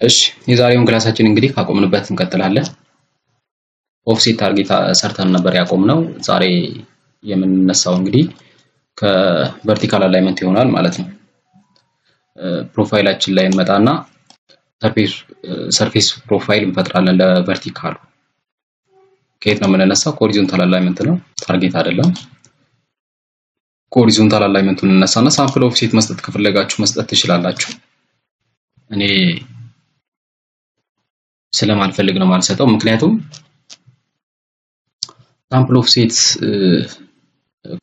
እሺ የዛሬውን ክላሳችን እንግዲህ ካቆምንበት እንቀጥላለን። ኦፍሴት ታርጌት ሰርተን ነበር ያቆምነው። ዛሬ የምንነሳው እንግዲህ ከቨርቲካል አላይመንት ይሆናል ማለት ነው። ፕሮፋይላችን ላይ እንመጣና ሰርፌስ ፕሮፋይል እንፈጥራለን ለቨርቲካሉ። ከየት ነው የምንነሳው? ከሆሪዞንታል አላይመንት ነው፣ ታርጌት አይደለም። ከሆሪዞንታል አላይመንቱን እንነሳና ሳምፕል ኦፍሴት መስጠት ከፈለጋችሁ መስጠት ትችላላችሁ። እኔ ስለማልፈልግ ነው የማልሰጠው። ምክንያቱም ሳምፕል ኦፍሴት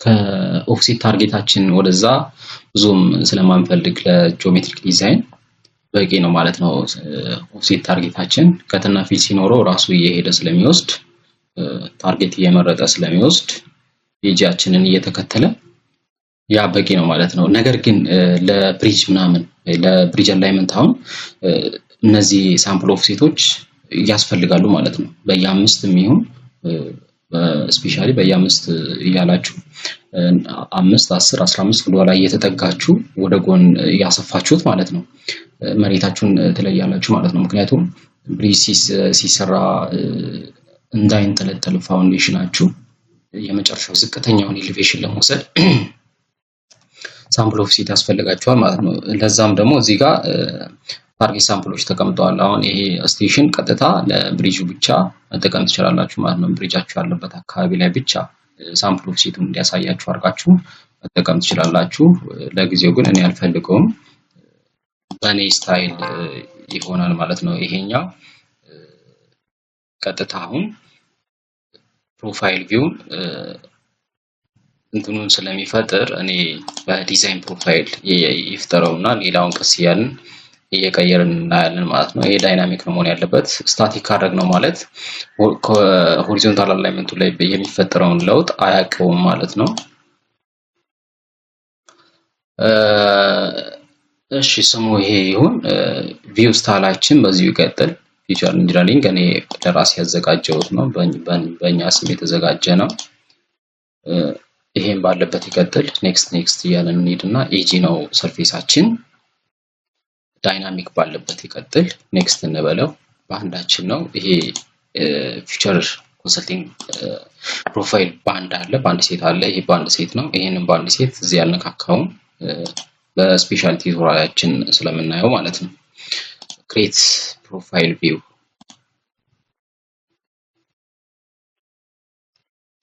ከኦፍሴት ታርጌታችን ወደዛ ብዙም ስለማንፈልግ ለጂኦሜትሪክ ዲዛይን በቂ ነው ማለት ነው። ኦፍሴት ታርጌታችን ከትና ፊት ሲኖረው ራሱ እየሄደ ስለሚወስድ ታርጌት እየመረጠ ስለሚወስድ ኤጂያችንን እየተከተለ ያ በቂ ነው ማለት ነው። ነገር ግን ለብሪጅ ምናምን ለብሪጅ አላይመንት አሁን እነዚህ ሳምፕል ኦፍሴቶች ያስፈልጋሉ ማለት ነው። በየ5 የሚሆን ስፔሻሊ በየ5 እያላችሁ 5 10 15 ወደ ኋላ እየተጠጋችሁ ወደ ጎን ያሰፋችሁት ማለት ነው መሬታችሁን ትለያላችሁ ማለት ነው። ምክንያቱም ብሪጅ ሲሰራ እንዳይንጠለጠል ፋውንዴሽናችሁ የመጨረሻው ዝቅተኛውን ኤሌቬሽን ለመውሰድ ሳምፕል ኦፍሴት ያስፈልጋችኋል ማለት ነው። ለዛም ደግሞ እዚህ ጋር ታርጌት ሳምፕሎች ተቀምጠዋል። አሁን ይሄ ስቴሽን ቀጥታ ለብሪጁ ብቻ መጠቀም ትችላላችሁ ማለት ነው። ብሪጃችሁ ያለበት አካባቢ ላይ ብቻ ሳምፕል ኦፍሴቱን እንዲያሳያችሁ አድርጋችሁ መጠቀም ትችላላችሁ። ለጊዜው ግን እኔ አልፈልገውም፣ በእኔ ስታይል ይሆናል ማለት ነው። ይሄኛው ቀጥታ አሁን ፕሮፋይል ቪውን እንትኑን ስለሚፈጥር እኔ በዲዛይን ፕሮፋይል ይፍጠረውና ሌላውን ቀስ እያልን እየቀየርን እናያለን ማለት ነው። ይሄ ዳይናሚክ ነው መሆን ያለበት። ስታቲክ ካደረግ ነው ማለት ከሆሪዞንታል አላይመንቱ ላይ የሚፈጠረውን ለውጥ አያውቀውም ማለት ነው። እሺ ስሙ ይሄ ይሁን። ቪው ስታይላችን በዚሁ ይቀጥል። ፊቸር ኢንጂነሪንግ እኔ ለራሴ ያዘጋጀሁት ነው፣ በእኛ ስም የተዘጋጀ ነው። ይሄን ባለበት ይቀጥል። ኔክስት እያለን እንሄድና ኤጂ ነው ሰርፌሳችን። ዳይናሚክ ባለበት ይቀጥል። ኔክስት እንበለው። ባንዳችን ነው ይሄ ፊቸር ኮንሰልቲንግ ፕሮፋይል ባንድ አለ፣ ባንድ ሴት አለ። ይሄ ባንድ ሴት ነው። ይሄንን ባንድ ሴት እዚህ ያልነካካውን በስፔሻሊቲ ቱቶሪያችን ስለምናየው ማለት ነው። ክሬት ፕሮፋይል ቪው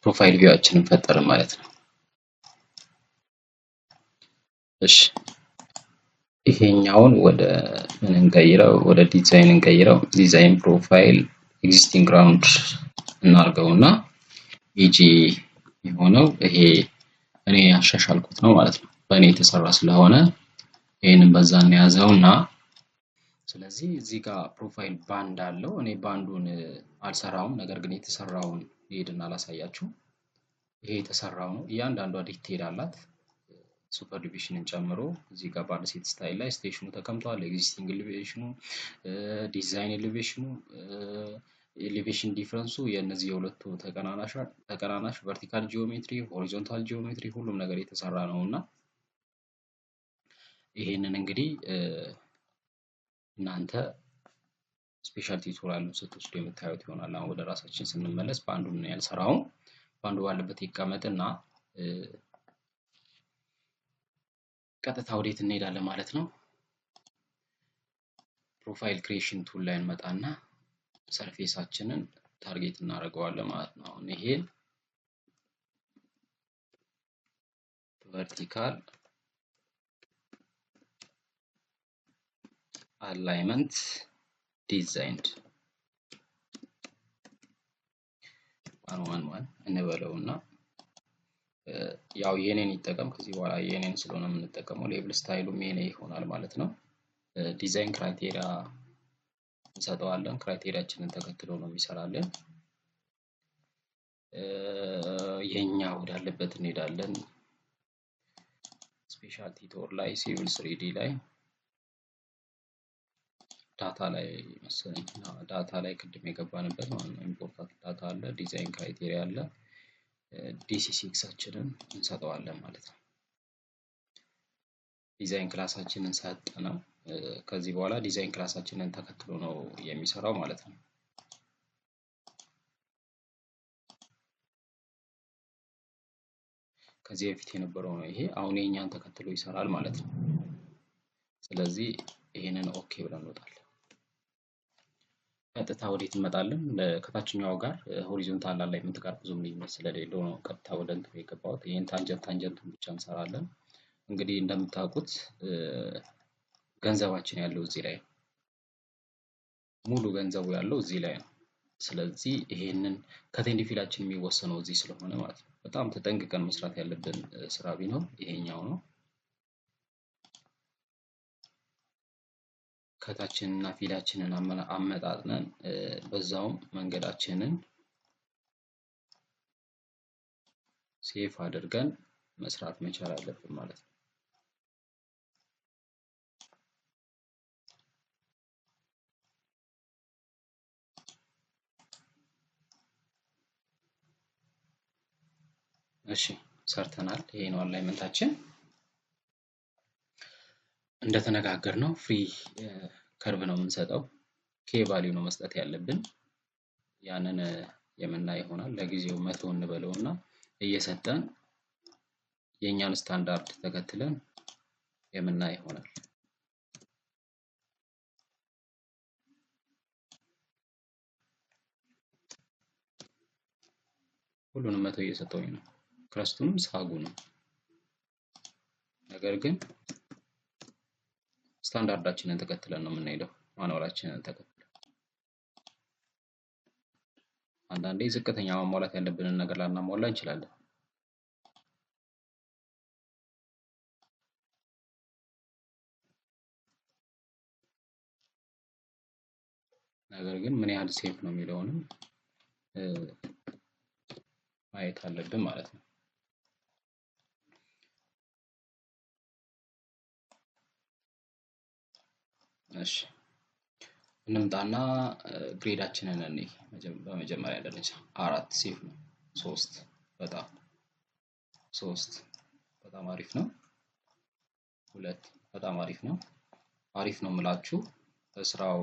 ፕሮፋይል ቪዋችንን ፈጠርን ማለት ነው። እሺ ይሄኛውን ወደ ምን እንቀይረው? ወደ ዲዛይን እንቀይረው። ዲዛይን ፕሮፋይል ኤግዚስቲንግ ግራውንድ እናርገውና ኤጂ የሆነው ይሄ እኔ ያሻሻልኩት ነው ማለት ነው። በእኔ የተሰራ ስለሆነ ይሄንን በዛ እንያዘውና ስለዚህ እዚህ ጋር ፕሮፋይል ባንድ አለው። እኔ ባንዱን አልሰራውም፣ ነገር ግን የተሰራውን ሄድና አላሳያችሁ። ይሄ የተሰራው ነው። እያንዳንዷ ዲቴል አላት ሱፐር ዲቪዥንን ጨምሮ። እዚህ ጋር ባንድ ሴት ስታይል ላይ ስቴሽኑ ተቀምጧል። ኤግዚስቲንግ ኤሌቬሽኑ፣ ዲዛይን ኤሌቬሽኑ፣ ኤሌቬሽን ዲፍረንሱ፣ የነዚህ የሁለቱ ተቀናናሽ ቨርቲካል ጂኦሜትሪ፣ ሆሪዞንታል ጂኦሜትሪ ሁሉም ነገር የተሰራ ነውና ይሄንን እንግዲህ እናንተ ስፔሻል ቱቶሪያሉን ስትወስዱ የምታዩት ይሆናል። አሁን ወደ ራሳችን ስንመለስ ባንዱን ያልሰራውም ባንዱ ባለበት ይቀመጥና ቀጥታ ወዴት እንሄዳለን ማለት ነው። ፕሮፋይል ክሪኤሽን ቱል ላይ እንመጣና ሰርፌሳችንን ታርጌት እናደርገዋለን ማለት ነው። አሁን ይሄ ቨርቲካል አላይመንት ዲዛይንድ ዋን እንበለውና ያው የኔን ይጠቀም። ከዚህ በኋላ የኔን ስለሆነ የምንጠቀመው ሌብል ስታይሉም የኔ ይሆናል ማለት ነው። ዲዛይን ክራይቴሪያ እንሰጠዋለን። ክራይቴሪያችንን ተከትሎ ነው የሚሰራልን። የኛ ወዳለበት እንሄዳለን። ስፔሻል ቲቶር ላይ ሲቪል 3ዲ ላይ ዳታ ላይ መሰለኝ ዳታ ላይ ቅድም የገባንበት ማለት ነው። ኢምፖርታንት ዳታ አለ፣ ዲዛይን ክራይቴሪያ አለ። ዲሲ6ችንን እንሰጠዋለን ማለት ነው። ዲዛይን ክላሳችንን ሰጠነው። ከዚህ በኋላ ዲዛይን ክላሳችንን ተከትሎ ነው የሚሰራው ማለት ነው። ከዚህ በፊት የነበረው ነው ይሄ። አሁን የኛን ተከትሎ ይሰራል ማለት ነው። ስለዚህ ይሄንን ኦኬ ብለን እንወጣለን። ቀጥታ ወዴት እንመጣለን? ከታችኛው ጋር ሆሪዞንታል አላይመንት ጋር ብዙም ልዩነት ስለሌለው ነው ቀጥታ ወደ እንትኑ የገባሁት። ይሄን ታንጀንቱን ብቻ እንሰራለን። እንግዲህ እንደምታውቁት ገንዘባችን ያለው እዚህ ላይ ነው። ሙሉ ገንዘቡ ያለው እዚህ ላይ ነው። ስለዚህ ይሄንን ከቴንድ ፊላችን የሚወሰነው እዚህ ስለሆነ ማለት ነው በጣም ተጠንቅቀን መስራት ያለብን ስራ ቢኖር ይሄኛው ነው። ከታችንና ፊላችንን አመጣጥነን በዛውም መንገዳችንን ሴፍ አድርገን መስራት መቻል አለብን ማለት ነው። እሺ ሰርተናል። ይሄ ነው አላይመንታችን። እንደተነጋገርነው ፍሪ ከርቭ ነው የምንሰጠው። ኬ ቫልዩ ነው መስጠት ያለብን። ያንን የምናይ ይሆናል። ለጊዜው 100 እንበለውና እየሰጠን የኛን ስታንዳርድ ተከትለን የምናይ ይሆናል። ሁሉንም 100 እየሰጠውኝ ነው። ክረስቱንም ሳጉንም። ነገር ግን ስታንዳርዳችንን ተከትለን ነው የምንሄደው። ማኑዋላችንን ተከትለን አንዳንዴ ዝቅተኛ ማሟላት ያለብንን ነገር ላናሟላ እንችላለን። ነገር ግን ምን ያህል ሴፍ ነው የሚለውንም ማየት አለብን ማለት ነው። እሺ እንምጣና ግሬዳችንን እንይ። በመጀመሪያ ደረጃ 4 ሴፍ ነው። 3 በጣም አሪፍ ነው። 2 በጣም አሪፍ ነው። አሪፍ ነው የምላችሁ ስራው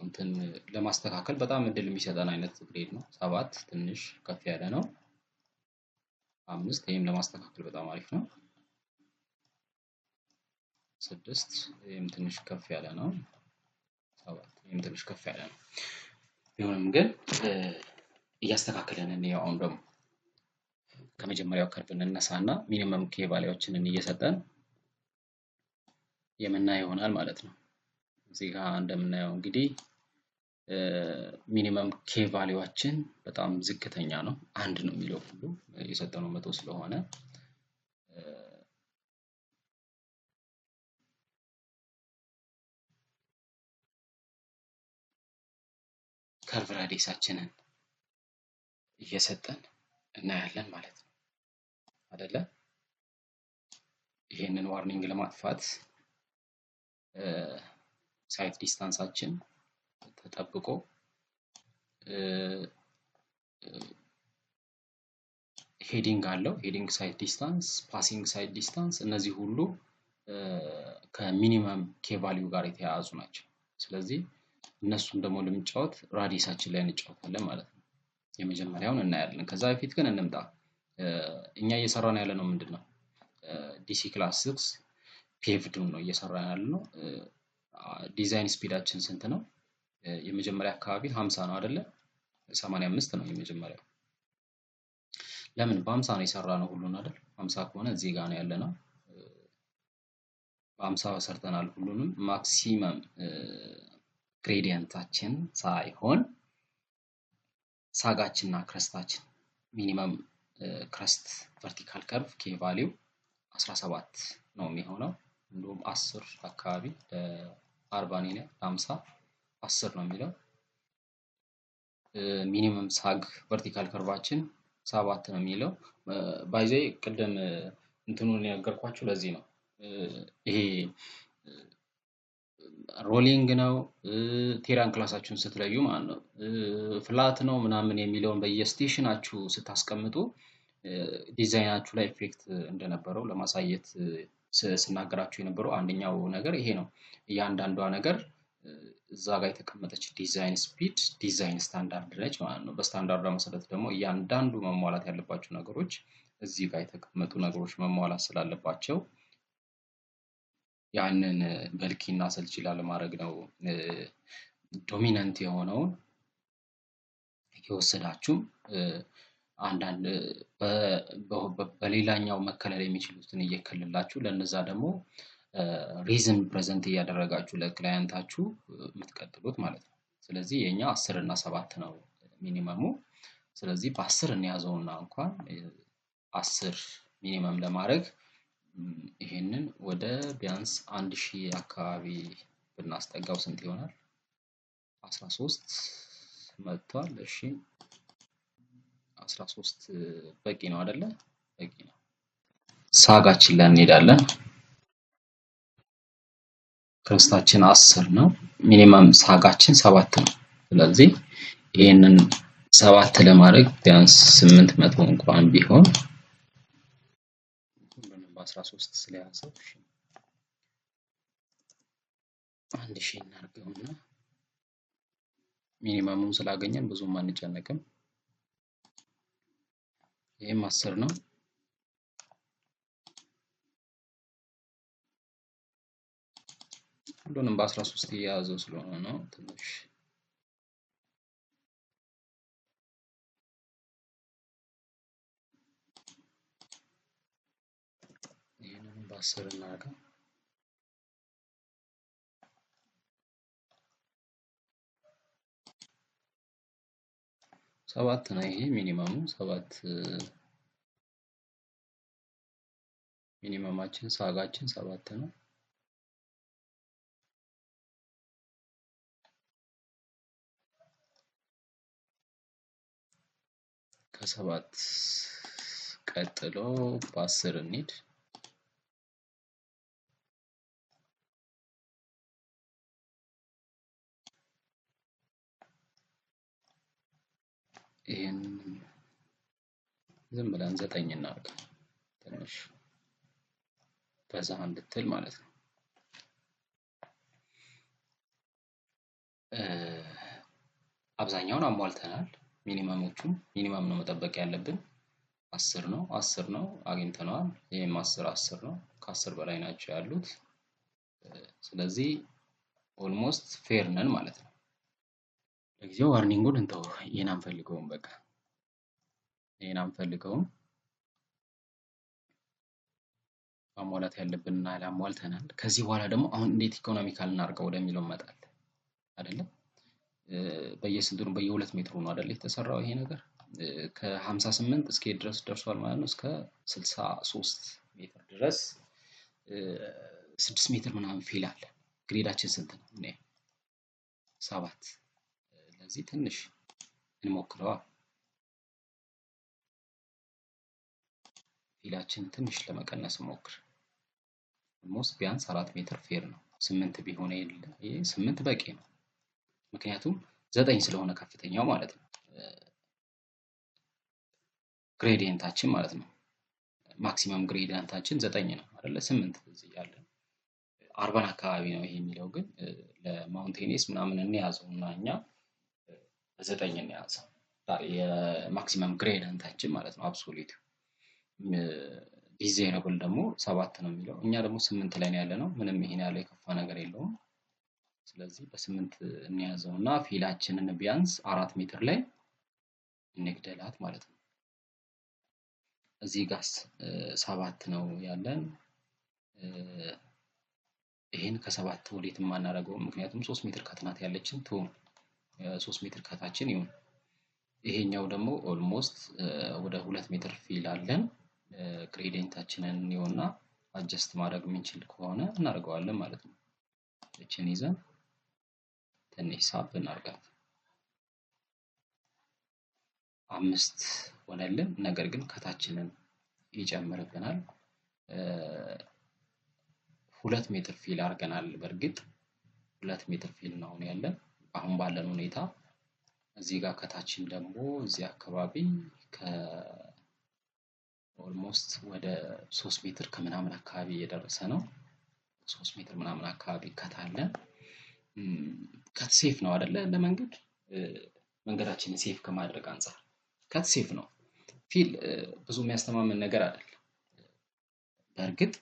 እንትን ለማስተካከል በጣም እድል የሚሰጠን አይነት ግሬድ ነው። 7 ትንሽ ከፍ ያለ ነው። 5 ይሄም ለማስተካከል በጣም አሪፍ ነው። 6 ይሄም ትንሽ ከፍ ያለ ነው። 7 ይሄም ትንሽ ከፍ ያለ ነው። ቢሆንም ግን እያስተካከለን እንየው። አሁን ደግሞ ከመጀመሪያው ከርቭ እንነሳና ሚኒመም ኬ ቫልዩዎችን እየሰጠን የምናየው ይሆናል ማለት ነው። እዚህ ጋር እንደምናየው እንግዲህ ሚኒመም ኬ ቫልዩዋችን በጣም ዝቅተኛ ነው። 1 ነው የሚለው ሁሉ የሰጠነው 100 ስለሆነ ከርቭ ራዲየሳችንን እየሰጠን እናያለን ማለት ነው አይደለ? ይሄንን ዋርኒንግ ለማጥፋት ሳይት ዲስታንሳችን ተጠብቆ ሄዲንግ አለው። ሄዲንግ ሳይት ዲስታንስ፣ ፓሲንግ ሳይት ዲስታንስ እነዚህ ሁሉ ከሚኒመም ኬ ቫልዩ ጋር የተያያዙ ናቸው። ስለዚህ እነሱን ደግሞ ለምንጫወት ራዲየሳችን ላይ እንጫወታለን ማለት ነው። የመጀመሪያውን እናያለን። ከዛ በፊት ግን እንምጣ። እኛ እየሰራን ያለ ነው ምንድነው? ዲሲ ክላስ 6 ፔቭዱን ነው እየሰራን ያለ ነው። ዲዛይን ስፒዳችን ስንት ነው? የመጀመሪያ አካባቢ 50 ነው አይደለ? 85 ነው የመጀመሪያው። ለምን በ50 ነው የሰራ ነው ሁሉን አይደል? 50 ከሆነ እዚህ ጋር ነው ያለነው። በ50 ሰርተናል ሁሉንም። ማክሲመም ግሬዲየንታችን ሳይሆን ሳጋችንና ክረስታችን ሚኒመም ክረስት ቨርቲካል ከርቭ ኬ ቫልዩ 17 ነው የሚሆነው። እንደውም 10 አካባቢ ለ40 ነው 50 10 ነው የሚለው። ሚኒመም ሳግ ቨርቲካል ከርቫችን 7 ነው የሚለው። ባይዘ ቅድም እንትኑን የነገርኳችሁ ለዚህ ነው። ይሄ ሮሊንግ ነው ቴራን ክላሳችሁን ስትለዩ ማለት ነው። ፍላት ነው ምናምን የሚለውን በየስቴሽናችሁ ስታስቀምጡ ዲዛይናችሁ ላይ ኢፌክት እንደነበረው ለማሳየት ስናገራችሁ የነበረው አንደኛው ነገር ይሄ ነው። እያንዳንዷ ነገር እዛ ጋር የተቀመጠች ዲዛይን ስፒድ ዲዛይን ስታንዳርድ ነች ማለት ነው። በስታንዳርዷ መሰረት ደግሞ እያንዳንዱ መሟላት ያለባቸው ነገሮች እዚህ ጋር የተቀመጡ ነገሮች መሟላት ስላለባቸው ያንን በልኪና ሰልቺ ላለማድረግ ነው ዶሚናንት የሆነውን እየወሰዳችሁ አንዳንድ በሌላኛው መከለል የሚችሉትን እየከለላችሁ ለነዛ ደግሞ ሪዝን ፕሬዘንት እያደረጋችሁ ለክላይንታችሁ የምትቀጥሉት ማለት ነው። ስለዚህ የኛ 10 እና 7 ነው ሚኒመሙ። ስለዚህ በ10 እንያዘውና እንኳን 10 ሚኒመም ለማድረግ ይሄንን ወደ ቢያንስ 1000 አካባቢ ብናስጠጋው ስንት ይሆናል? 13 መጥቷል። እሺ 13 በቂ ነው አይደለ? በቂ ነው። ሳጋችን ላይ እንሄዳለን። ክረስታችን 10 ነው። ሚኒመም ሳጋችን 7 ነው። ስለዚህ ይሄንን 7 ለማድረግ ቢያንስ 800 እንኳን ቢሆን በ13 ስለያዘው 1000 እናድርገውና ሚኒመሙን ስላገኘን ብዙም አንጨነቅም። ይሄም 10 ነው። ሁሉንም በ13 እየያዘው ስለሆነ ነው ትንሽ ይሄንን በ10 እናድርገው። 7 ነው ይሄ ሚኒመሙ 7 ሚኒመማችን ሳጋችን 7 ነው። ከ7 ቀጥሎ በ10 እንሂድ። ይሄን ዝም ብለን 9 እናድርግ ትንሽ በዛ እንድትል ማለት ነው። አብዛኛውን አሟልተናል። ሚኒመሞቹን ሚኒመም ነው መጠበቅ ያለብን። 10 ነው 10 ነው አግኝተነዋል። ይሄም 10 ነው። ከ10 በላይ ናቸው ያሉት። ስለዚህ ኦልሞስት ፌር ነን ማለት ነው። ለጊዜው ዋርኒንጉን እንተው። ይሄን አንፈልገውም። በቃ ይሄን አንፈልገውም። ማሟላት ያለብንና ያላሟልተናል። ከዚህ በኋላ ደግሞ አሁን እንዴት ኢኮኖሚካል እናድርገው ወደሚለው እንመጣለን አይደለም። በየስንቱ ነው? በየ2 ሜትሩ ነው አይደል የተሰራው ይሄ ነገር። ከ58 እስከ ድረስ ደርሷል ማለት ነው። እስከ 63 ሜትር ድረስ 6 ሜትር ምናምን ፊል አለ። ግሬዳችን ስንት ነው? እኔ 7። ለዚህ ትንሽ እንሞክረዋ። ፊላችን ትንሽ ለመቀነስ ሞክር። ኦልሞስት ቢያንስ 4 ሜትር ፌር ነው። 8 ቢሆን ይሄ 8 በቂ ነው። ምክንያቱም 9 ስለሆነ ከፍተኛው ማለት ነው ግሬዲየንታችን ማለት ነው። ማክሲመም ግሬዲየንታችን 9 ነው አይደለ? 8 እዚህ ያለ አርባን አካባቢ ነው ይሄ የሚለው ግን ለማውንቴኒየስ ምናምን እንያዘውና እኛ 9 እንያዘው የማክሲመም ግሬዲየንታችን ማለት ነው። አብሶሉት ዲዛይረብል ደግሞ 7 ነው የሚለው እኛ ደግሞ 8 ላይ ነው ያለነው። ምንም ይሄን ያለው የከፋ ነገር የለውም። ስለዚህ በ8 እንያዘውና ፊላችንን ቢያንስ 4 ሜትር ላይ እንግደላት ማለት ነው። እዚህ ጋርስ 7 ነው ያለን። ይሄን ከ7 ወዴት ማናረገው? ምክንያቱም 3 ሜትር ከትናት ያለችን ትሁን 3 ሜትር ከታችን ይሁን። ይሄኛው ደግሞ ኦልሞስት ወደ 2 ሜትር ፊል አለን። ግሬዲየንታችንን ይሆንና አጀስት ማድረግ የምንችል ከሆነ እናደርገዋለን ማለት ነው። እቺን ይዘን ትንሽ ሳብ እናርጋት። 5 ሆነልን። ነገር ግን ከታችንን ይጨምርብናል። 2 ሜትር ፊል አድርገናል። በእርግጥ 2 ሜትር ፊል ነው ያለን አሁን ባለን ሁኔታ። እዚህ ጋር ከታችን ደግሞ እዚህ አካባቢ ኦልሞስት ወደ 3 ሜትር ከምናምን አካባቢ እየደረሰ ነው። 3 ሜትር ምናምን አካባቢ ከት አለ። ከት ሴፍ ነው አይደለ? ለመንገድ መንገዳችንን ሴፍ ከማድረግ አንፃር ከት ሴፍ ነው። ፊል ብዙ የሚያስተማምን ነገር አይደለም። በእርግጥ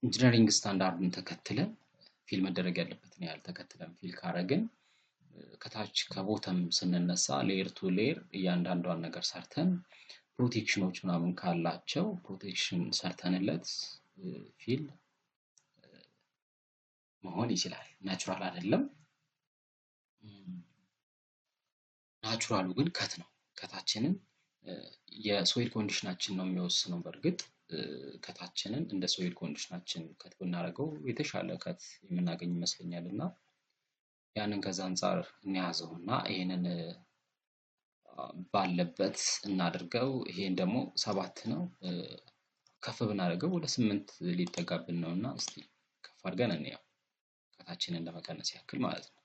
ኢንጂነሪንግ ስታንዳርድን ተከትለን ፊል መደረግ ያለበትን ያህል ተከትለን ፊል ካረግን ከታች ከቦተም ስንነሳ ሌየር ቱ ሌየር እያንዳንዷን ነገር ሰርተን ፕሮቴክሽኖች ምናምን ካላቸው ፕሮቴክሽን ሰርተንለት ፊል መሆን ይችላል። ናቹራል አይደለም። ናቹራሉ ግን ከት ነው። ከታችንን የሶይል ኮንዲሽናችን ነው የሚወስነው። በእርግጥ ከታችንን እንደ ሶይል ኮንዲሽናችን ከት ብናደርገው የተሻለ ከት የምናገኝ ይመስለኛል እና ያንን ከዛ አንፃር እንያዘው እና ይሄንን ባለበት እናድርገው። ይሄን ደግሞ 7 ነው። ከፍ ብናደርገው ወደ 8 ሊጠጋብን ነው እና እስቲ ከፍ አድርገን እንየው። ከታችንን ለመቀነስ ያክል ማለት ነው።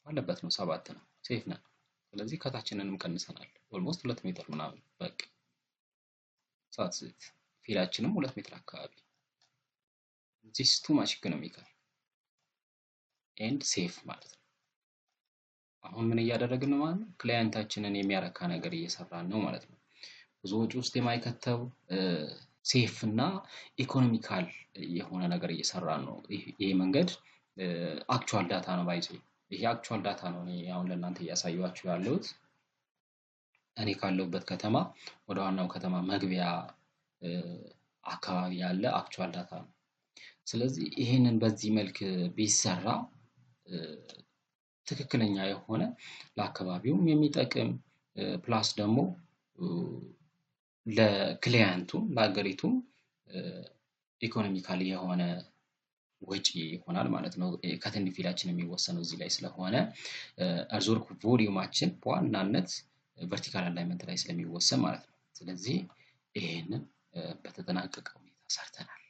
ባለበት ነው 7 ነው። ሴፍ ነን። ስለዚህ ከታችንንም ቀንሰናል። ኦልሞስት 2 ሜትር ምናምን በቃ ሳትስት ፊላችንም 2 ሜትር አካባቢ ዚስ ቱ ማች ኢኮኖሚካል ኤንድ ሴፍ ማለት ነው። አሁን ምን እያደረግን ነው ማለት ነው? ክላይንታችንን የሚያረካ ነገር እየሰራን ነው ማለት ነው። ብዙ ወጪ ውስጥ የማይከተው ሴፍ እና ኢኮኖሚካል የሆነ ነገር እየሰራን ነው። ይሄ መንገድ አክቹዋል ዳታ ነው ባይዘ ይሄ አክቹዋል ዳታ ነው። እኔ አሁን ለእናንተ እያሳየኋችሁ ያለሁት እኔ ካለሁበት ከተማ ወደ ዋናው ከተማ መግቢያ አካባቢ ያለ አክቹዋል ዳታ ነው። ስለዚህ ይሄንን በዚህ መልክ ቢሰራ ትክክለኛ የሆነ ለአካባቢውም የሚጠቅም ፕላስ ደግሞ ለክሊያንቱም ለሀገሪቱም ኢኮኖሚካሊ የሆነ ወጪ ይሆናል ማለት ነው። ከትንሽ ፊላችን የሚወሰነው እዚህ ላይ ስለሆነ አርዞርክ ቮሊዩማችን በዋናነት ቨርቲካል አላይመንት ላይ ስለሚወሰን ማለት ነው። ስለዚህ ይሄንን በተጠናቀቀ ሁኔታ ሰርተናል።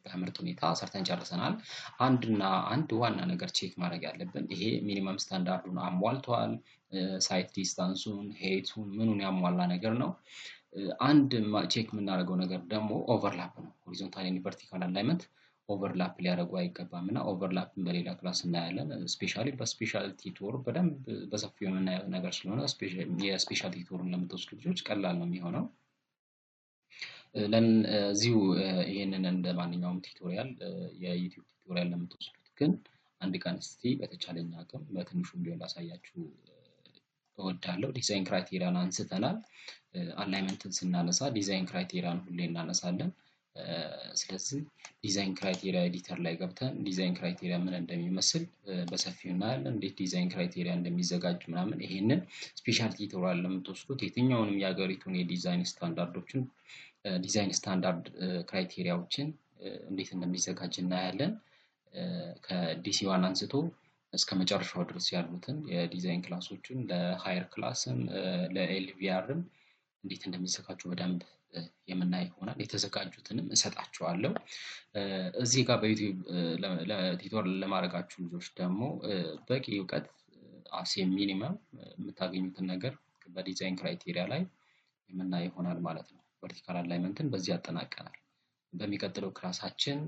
በምርጥ ሁኔታ ሰርተን ጨርሰናል። አንድ ዋና ነገር ቼክ ማድረግ ያለብን ይሄ ሚኒመም ስታንዳርዱን አሟልቷል፣ ሳይት ዲስታንሱን፣ ሄይቱን ምኑን ያሟላ ነገር ነው። አንድ ቼክ የምናደርገው ነገር ደግሞ ኦቨርላፕ ነው። ሆሪዞንታል ኤንድ ቨርቲካል አላይመንት ኦቨርላፕ ሊያደርጉ አይገባም እና ኦቨርላፕን በሌላ ክላስ እናያለን። ስፔሻሊ በስፔሻሊቲ ቱር በደንብ በሰፊው የምናየው ነገር ስለሆነ የስፔሻሊቲ ቱርን ለምትወስዱ ልጆች ቀላል ነው የሚሆነው። እዚሁ ይሄንን እንደ ማንኛውም ቱቶሪያል የዩቲዩብ ቱቶሪያል ለምትወስዱት ግን አንድ ቀን እስቲ በተቻለኝ አቅም በትንሹም ቢሆን ላሳያችሁ እወዳለሁ። ዲዛይን ክራይቴሪያን አንስተናል። አላይመንትን ስናነሳ ዲዛይን ክራይቴሪያን ሁሌ እናነሳለን። ስለዚህ ዲዛይን ክራይቴሪያ ኤዲተር ላይ ገብተን ዲዛይን ክራይቴሪያ ምን እንደሚመስል በሰፊው እናያለን። እንዴት ዲዛይን ክራይቴሪያ እንደሚዘጋጅ ምናምን ይሄንን ስፔሻሊቲ ቱቶሪያል ለምትወስዱት የትኛውንም የሀገሪቱን የዲዛይን ስታንዳርዶችን ዲዛይን ስታንዳርድ ክራይቴሪያዎችን እንዴት እንደሚዘጋጅ እናያለን። ከዲሲ ዋን አንስቶ እስከ መጨረሻው ድረስ ያሉትን የዲዛይን ክላሶችን ለሃየር ክላስም ለኤልቪአርም እንዴት እንደሚዘጋጁ በደንብ የምናይ ይሆናል። የተዘጋጁትንም እሰጣችኋለሁ። እዚህ ጋር በዩቲዩብ ለቲቶር ለማድረጋችሁ ልጆች ደግሞ በቂ እውቀት አሴ ሚኒመም የምታገኙትን ነገር በዲዛይን ክራይቴሪያ ላይ የምናይ ይሆናል ማለት ነው። ቨርቲካል አላይመንትን በዚህ ያጠናቀናል። በሚቀጥለው ክላሳችን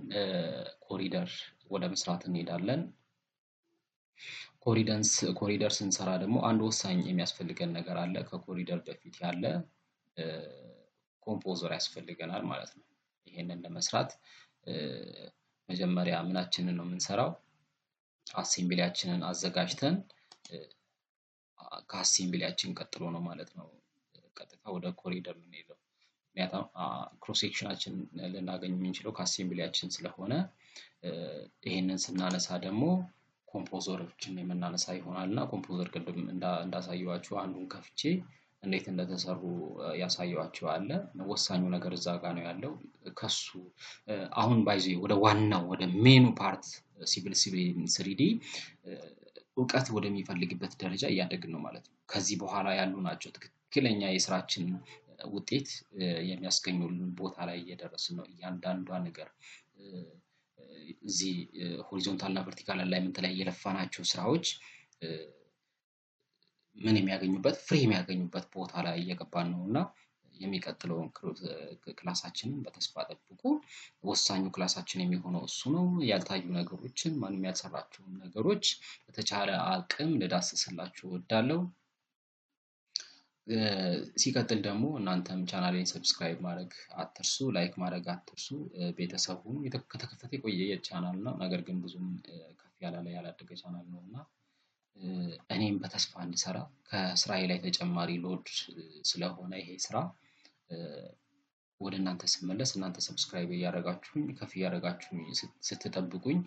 ኮሪደር ወደ መስራት እንሄዳለን። ኮሪደር ስንሰራ ደግሞ አንድ ወሳኝ የሚያስፈልገን ነገር አለ። ከኮሪደር በፊት ያለ ኮምፖዘር ያስፈልገናል ማለት ነው። ይሄንን ለመስራት መጀመሪያ ምናችንን ነው የምንሰራው? አሴምብሊያችንን አዘጋጅተን ከአሴምብሊያችን ቀጥሎ ነው ማለት ነው ቀጥታ ወደ ኮሪደር የምንሄደው። ምክንያቱም ክሮስ ሴክሽናችን ልናገኝ የምንችለው ከአሴምብሊያችን ስለሆነ ይሄንን ስናነሳ ደግሞ ኮምፖዘሮችን የምናነሳ ይሆናል እና ኮምፖዘር ቅድም እንዳሳየኋችሁ አንዱን ከፍቼ እንዴት እንደተሰሩ ያሳየኋችሁ አለ። ወሳኙ ነገር እዛ ጋር ነው ያለው። ከሱ አሁን ባይዚ ወደ ዋናው ወደ ሜኑ ፓርት ሲቪል 3D እውቀት ወደሚፈልግበት ደረጃ እያደግን ነው ማለት ነው። ከዚህ በኋላ ያሉ ናቸው ትክክለኛ የስራችን ውጤት የሚያስገኙልን ቦታ ላይ እየደረስን ነው። እያንዳንዷ ነገር እዚህ ሆሪዞንታል እና ቨርቲካል አላይመንት ላይ የለፋናቸው ስራዎች ምን የሚያገኙበት ፍሬ የሚያገኙበት ቦታ ላይ እየገባን ነው እና የሚቀጥለውን ክላሳችንን በተስፋ ጠብቁ። ወሳኙ ክላሳችን የሚሆነው እሱ ነው። ያልታዩ ነገሮችን ማንም ያልሰራቸውን ነገሮች በተቻለ አቅም ልዳስስላችሁ እወዳለሁ። ሲቀጥል ደግሞ እናንተም ቻናሌን ሰብስክራይብ ማድረግ አትርሱ፣ ላይክ ማድረግ አትርሱ። ቤተሰብ ሁኑ። ከተከፈተ የቆየ ቻናል ነው፣ ነገር ግን ብዙም ከፍ ያላደገ ቻናል ነው እና እኔም በተስፋ እንድሰራ ከስራዬ ላይ ተጨማሪ ሎድ ስለሆነ ይሄ ስራ ወደ እናንተ ስመለስ እናንተ ሰብስክራይብ እያደረጋችሁኝ ከፍ እያደረጋችሁኝ ስትጠብቁኝ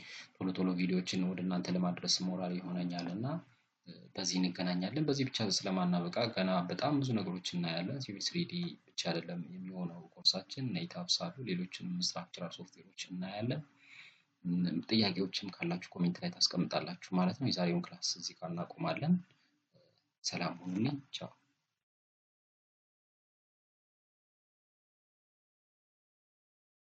ቶሎ ቪዲዮዎችን ወደ እናንተ ለማድረስ ሞራል ይሆነኛልና በዚህ እንገናኛለን። በዚህ ብቻ ስለማናበቃ ገና በጣም ብዙ ነገሮችን እናያለን። ሲቪል 3ዲ ብቻ አይደለም የሚሆነው ኮርሳችን፣ ኔትአፕስ አሉ፣ ሌሎችንም ስትራክቸራል ሶፍትዌሮችን እናያለን። ጥያቄዎችም ካላችሁ ኮሜንት ላይ ታስቀምጣላችሁ ማለት ነው። የዛሬውን ክላስ እዚህ ጋር እናቆማለን። ሰላም ሁኑልኝ። ቻው።